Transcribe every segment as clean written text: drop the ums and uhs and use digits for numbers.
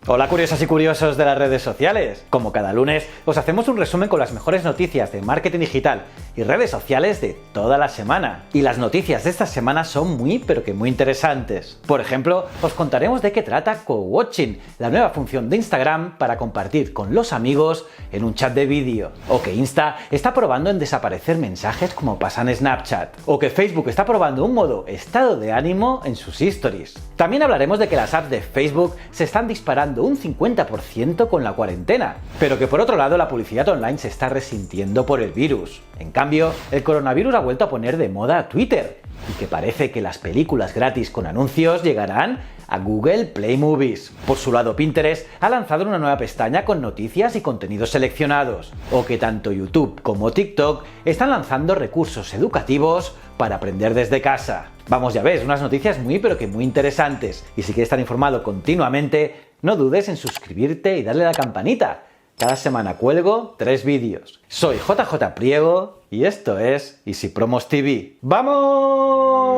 Hola curiosas y curiosos de las redes sociales. Como cada lunes, os hacemos un resumen con las mejores noticias de marketing digital y redes sociales de toda la semana. Y las noticias de esta semana son muy interesantes. Por ejemplo, os contaremos de qué trata Co-Watching, la nueva función de Instagram para compartir con los amigos en un chat de vídeo. O que Insta está probando en desaparecer mensajes como pasa en Snapchat. O que Facebook está probando un modo estado de ánimo en sus stories. También hablaremos de que las apps de Facebook se están disparando un 50% con la cuarentena, pero que por otro lado la publicidad online se está resintiendo por el virus. En cambio, el coronavirus ha vuelto a poner de moda a Twitter, y que parece que las películas gratis con anuncios llegarán a Google Play Movies. Por su lado, Pinterest ha lanzado una nueva pestaña con noticias y contenidos seleccionados, o que tanto YouTube como TikTok están lanzando recursos educativos para aprender desde casa. Vamos, ya ves, unas noticias muy interesantes, y si quieres estar informado continuamente, no dudes en suscribirte y darle a la campanita. Cada semana cuelgo 3 vídeos. Soy JJ Priego y esto es Easy Promos TV. ¡Vamos!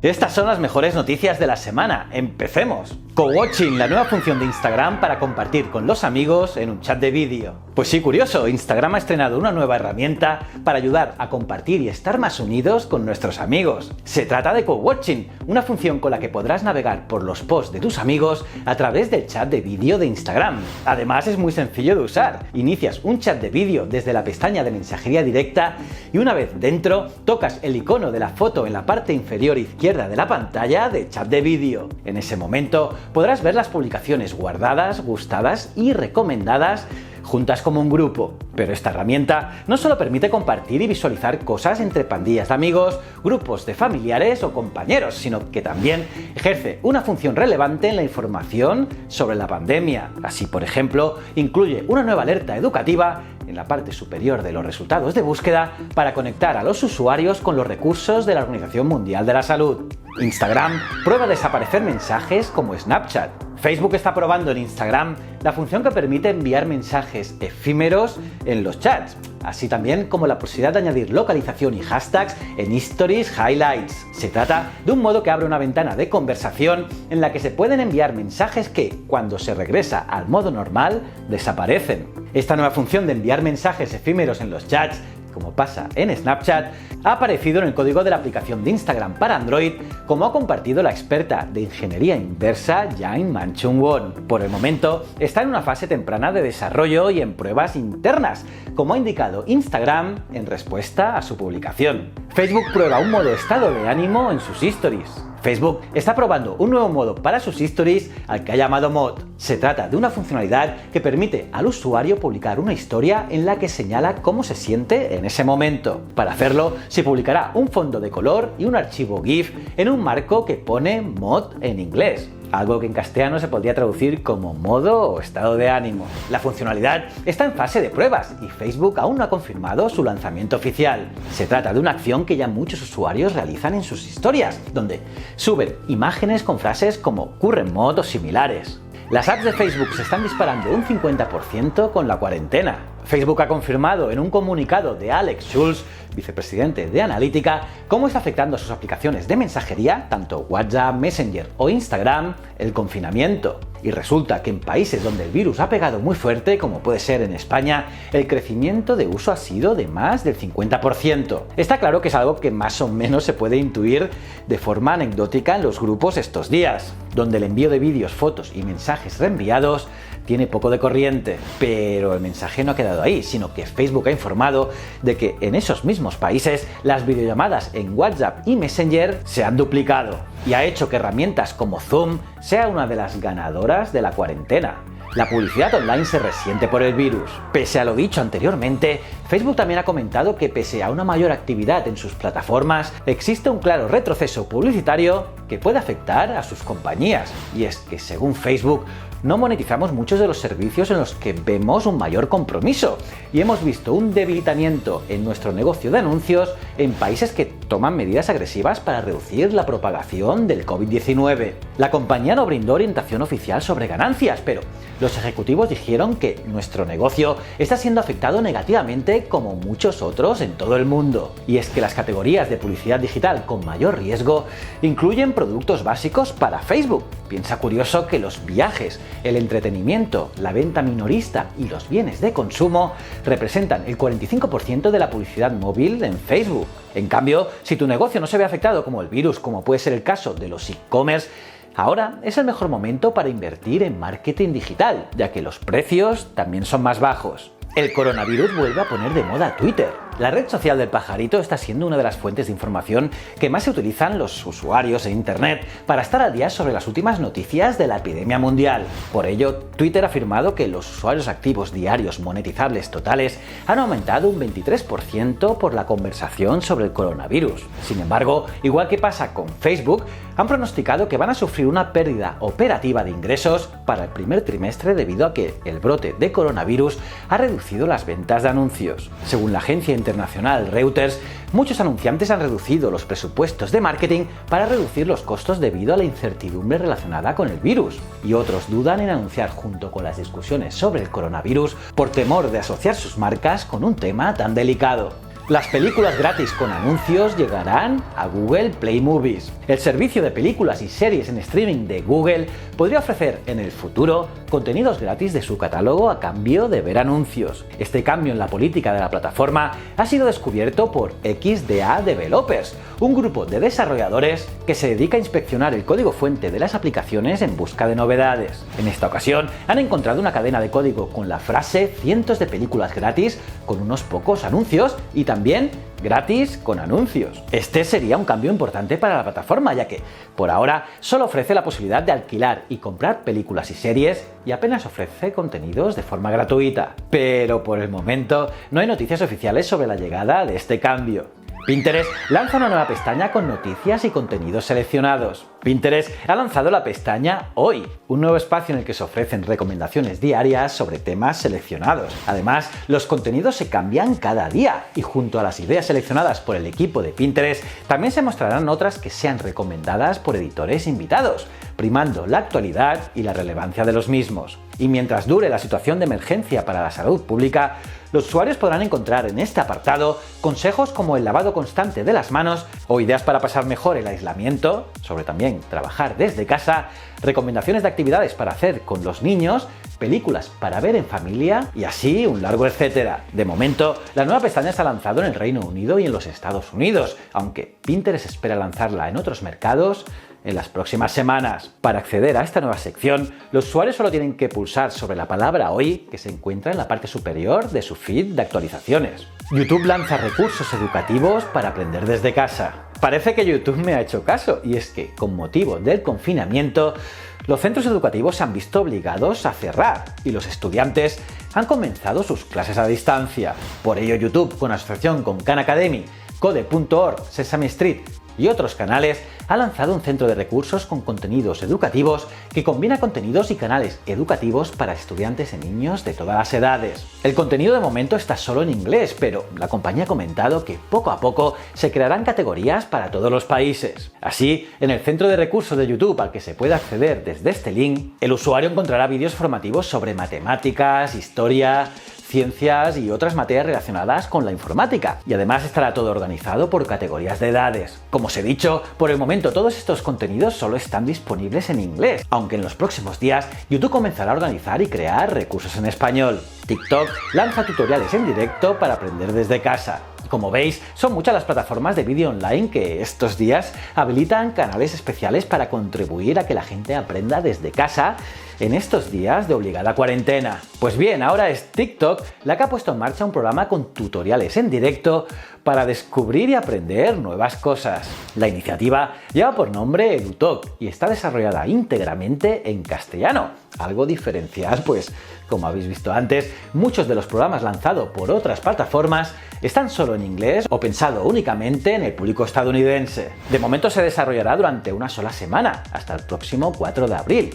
Estas son las mejores noticias de la semana. ¡Empecemos! Co-Watching, la nueva función de Instagram para compartir con los amigos en un chat de vídeo. Pues sí, curioso, Instagram ha estrenado una nueva herramienta para ayudar a compartir y estar más unidos con nuestros amigos. Se trata de Co-Watching, una función con la que podrás navegar por los posts de tus amigos a través del chat de vídeo de Instagram. Además, es muy sencillo de usar. Inicias un chat de vídeo desde la pestaña de mensajería directa y una vez dentro, tocas el icono de la foto en la parte inferior izquierda de la pantalla de chat de vídeo. En ese momento podrás ver las publicaciones guardadas, gustadas y recomendadas juntas como un grupo. Pero esta herramienta no solo permite compartir y visualizar cosas entre pandillas de amigos, grupos de familiares o compañeros, sino que también ejerce una función relevante en la información sobre la pandemia. Así, por ejemplo, incluye una nueva alerta educativa en la parte superior de los resultados de búsqueda para conectar a los usuarios con los recursos de la Organización Mundial de la Salud. Instagram prueba desaparecer mensajes como Snapchat. Facebook está probando en Instagram la función que permite enviar mensajes efímeros en los chats, así también como la posibilidad de añadir localización y hashtags en Stories Highlights. Se trata de un modo que abre una ventana de conversación en la que se pueden enviar mensajes que, cuando se regresa al modo normal, desaparecen. Esta nueva función de enviar mensajes efímeros en los chats, como pasa en Snapchat, ha aparecido en el código de la aplicación de Instagram para Android, como ha compartido la experta de ingeniería inversa Yang Manchun Won. Por el momento, está en una fase temprana de desarrollo y en pruebas internas, como ha indicado Instagram en respuesta a su publicación. Facebook prueba un modo estado de ánimo en sus stories. Facebook está probando un nuevo modo para sus stories al que ha llamado Mod. Se trata de una funcionalidad que permite al usuario publicar una historia en la que señala cómo se siente en ese momento. Para hacerlo, se publicará un fondo de color y un archivo GIF en un marco que pone Mod en inglés, algo que en castellano se podría traducir como modo o estado de ánimo. La funcionalidad está en fase de pruebas y Facebook aún no ha confirmado su lanzamiento oficial. Se trata de una acción que ya muchos usuarios realizan en sus historias, donde suben imágenes con frases como current mod o similares. Las apps de Facebook se están disparando un 50% con la cuarentena. Facebook ha confirmado en un comunicado de Alex Schulz, vicepresidente de Analítica, cómo está afectando a sus aplicaciones de mensajería, tanto WhatsApp, Messenger o Instagram, el confinamiento. Y resulta que en países donde el virus ha pegado muy fuerte, como puede ser en España, el crecimiento de uso ha sido de más del 50%. Está claro que es algo que más o menos se puede intuir de forma anecdótica en los grupos estos días, donde el envío de vídeos, fotos y mensajes reenviados tiene poco de corriente. Pero el mensaje no ha quedado ahí, sino que Facebook ha informado de que en esos mismos países las videollamadas en WhatsApp y Messenger se han duplicado, y ha hecho que herramientas como Zoom sea una de las ganadoras de la cuarentena. La publicidad online se resiente por el virus. Pese a lo dicho anteriormente, Facebook también ha comentado que pese a una mayor actividad en sus plataformas, existe un claro retroceso publicitario que puede afectar a sus compañías. Y es que según Facebook, no monetizamos muchos de los servicios en los que vemos un mayor compromiso y hemos visto un debilitamiento en nuestro negocio de anuncios en países que toman medidas agresivas para reducir la propagación del COVID-19. La compañía no brindó orientación oficial sobre ganancias, pero los ejecutivos dijeron que nuestro negocio está siendo afectado negativamente como muchos otros en todo el mundo. Y es que las categorías de publicidad digital con mayor riesgo incluyen productos básicos para Facebook. Piensa curioso que los viajes, el entretenimiento, la venta minorista y los bienes de consumo representan el 45% de la publicidad móvil en Facebook. En cambio, si tu negocio no se ve afectado como el virus, como puede ser el caso de los e-commerce, ahora es el mejor momento para invertir en marketing digital, ya que los precios también son más bajos. El coronavirus vuelve a poner de moda Twitter. La red social del pajarito está siendo una de las fuentes de información que más se utilizan los usuarios en Internet para estar al día sobre las últimas noticias de la epidemia mundial. Por ello, Twitter ha afirmado que los usuarios activos diarios monetizables totales han aumentado un 23% por la conversación sobre el coronavirus. Sin embargo, igual que pasa con Facebook, han pronosticado que van a sufrir una pérdida operativa de ingresos para el primer trimestre debido a que el brote de coronavirus ha reducido las ventas de anuncios. Según la agencia internacional Reuters, muchos anunciantes han reducido los presupuestos de marketing para reducir los costos debido a la incertidumbre relacionada con el virus, y otros dudan en anunciar junto con las discusiones sobre el coronavirus por temor de asociar sus marcas con un tema tan delicado. Las películas gratis con anuncios llegarán a Google Play Movies. El servicio de películas y series en streaming de Google podría ofrecer en el futuro contenidos gratis de su catálogo a cambio de ver anuncios. Este cambio en la política de la plataforma ha sido descubierto por XDA Developers, un grupo de desarrolladores que se dedica a inspeccionar el código fuente de las aplicaciones en busca de novedades. En esta ocasión han encontrado una cadena de código con la frase cientos de películas gratis con unos pocos anuncios y también gratis con anuncios. Este sería un cambio importante para la plataforma, ya que por ahora solo ofrece la posibilidad de alquilar y comprar películas y series y apenas ofrece contenidos de forma gratuita. Pero por el momento no hay noticias oficiales sobre la llegada de este cambio. Pinterest lanza una nueva pestaña con noticias y contenidos seleccionados. Pinterest ha lanzado la pestaña Hoy, un nuevo espacio en el que se ofrecen recomendaciones diarias sobre temas seleccionados. Además, los contenidos se cambian cada día y junto a las ideas seleccionadas por el equipo de Pinterest, también se mostrarán otras que sean recomendadas por editores invitados, primando la actualidad y la relevancia de los mismos. Y mientras dure la situación de emergencia para la salud pública, los usuarios podrán encontrar en este apartado consejos como el lavado constante de las manos o ideas para pasar mejor el aislamiento, sobre también trabajar desde casa, recomendaciones de actividades para hacer con los niños, películas para ver en familia y así un largo etcétera. De momento, la nueva pestaña se ha lanzado en el Reino Unido y en los Estados Unidos, aunque Pinterest espera lanzarla en otros mercados en las próximas semanas. Para acceder a esta nueva sección, los usuarios solo tienen que pulsar sobre la palabra Hoy, que se encuentra en la parte superior de su feed de actualizaciones. YouTube lanza recursos educativos para aprender desde casa. Parece que YouTube me ha hecho caso, y es que, con motivo del confinamiento, los centros educativos se han visto obligados a cerrar y los estudiantes han comenzado sus clases a distancia. Por ello, YouTube, con asociación con Khan Academy, Code.org, Sesame Street y otros canales, ha lanzado un centro de recursos con contenidos educativos que combina contenidos y canales educativos para estudiantes y niños de todas las edades. El contenido de momento está solo en inglés, pero la compañía ha comentado que poco a poco se crearán categorías para todos los países. Así, en el centro de recursos de YouTube al que se puede acceder desde este link, el usuario encontrará vídeos formativos sobre matemáticas, historia, ciencias y otras materias relacionadas con la informática, y además estará todo organizado por categorías de edades. Como os he dicho, por el momento todos estos contenidos solo están disponibles en inglés, aunque en los próximos días YouTube comenzará a organizar y crear recursos en español. TikTok lanza tutoriales en directo para aprender desde casa. Como veis, son muchas las plataformas de vídeo online que estos días habilitan canales especiales para contribuir a que la gente aprenda desde casa en estos días de obligada cuarentena. Pues bien, ahora es TikTok la que ha puesto en marcha un programa con tutoriales en directo para descubrir y aprender nuevas cosas. La iniciativa lleva por nombre EduTalk y está desarrollada íntegramente en castellano, algo diferencial, pues, como habéis visto antes, muchos de los programas lanzados por otras plataformas están solo en inglés o pensado únicamente en el público estadounidense. De momento se desarrollará durante una sola semana, hasta el próximo 4 de abril.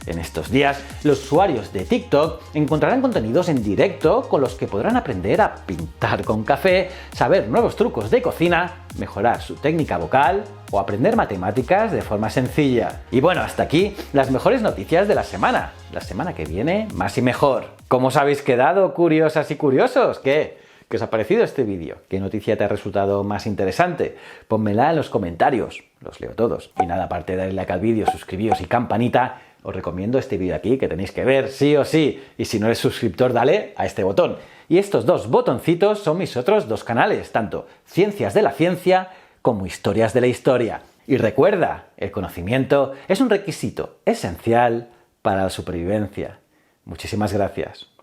En estos días, los usuarios de TikTok encontrarán contenidos en directo con los que podrán aprender a pintar con café, saber nuevos trucos de cocina, mejorar su técnica vocal o aprender matemáticas de forma sencilla. Y bueno, hasta aquí las mejores noticias de la semana. La semana que viene, más y mejor. ¿Cómo os habéis quedado, curiosas y curiosos? ¿Qué os ha parecido este vídeo? ¿Qué noticia te ha resultado más interesante? Pónmela en los comentarios, los leo todos. Y nada, aparte de darle like al vídeo, suscribíos y campanita, os recomiendo este vídeo aquí que tenéis que ver sí o sí. Y si no eres suscriptor, dale a este botón. Y estos dos botoncitos son mis otros dos canales, tanto Ciencias de la Ciencia como Historias de la Historia. Y recuerda, el conocimiento es un requisito esencial para la supervivencia. Muchísimas gracias.